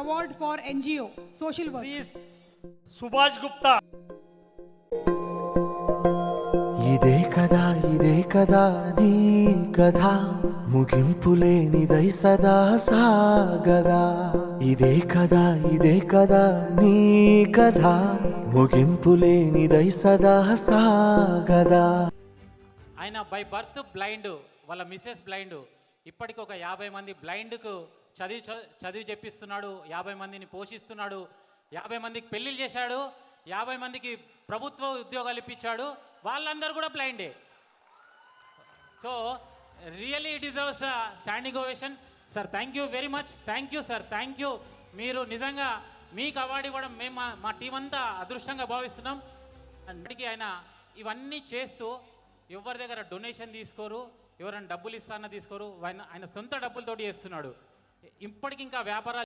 award for NGO, social work. Please, Subhash Gupta. ఇదే కదా నీ కథ ముగింపులేనిదై సదా సాగదా ఇదే కదా నీ కథ ముగింపులేనిదై సదా సాగదా. ఆయన బై బర్త్ బ్లైండ్, వాళ్ళ మిసెస్ బ్లైండ్. ఇప్పటికి ఒక 50 మంది బ్లైండ్కు చదివి చెప్పిస్తున్నాడు, 50 మందిని పోషిస్తున్నాడు, 50 మందికి పెళ్ళిళ్ళు చేశాడు, 50 మందికి ప్రభుత్వ ఉద్యోగాలు ఇప్పించాడు. వాళ్ళందరూ కూడా బ్లైండే. So really it deserves standing ovation. Sir thank you very much. Thank you sir, thank you. మీరు నిజంగా మీకు అవార్డు ఇవ్వడం మేము మా టీం అంతా అదృష్టంగా భావిస్తున్నాం. అందుకే ఆయన ఇవన్నీ చేస్తూ ఎవరి దగ్గర డొనేషన్ తీసుకోరు, ఎవరైనా డబ్బులు ఇస్తానో తీసుకోరు, ఆయన సొంత డబ్బులతోటి చేస్తున్నాడు. ఇప్పటికి ఇంకా వ్యాపారాలు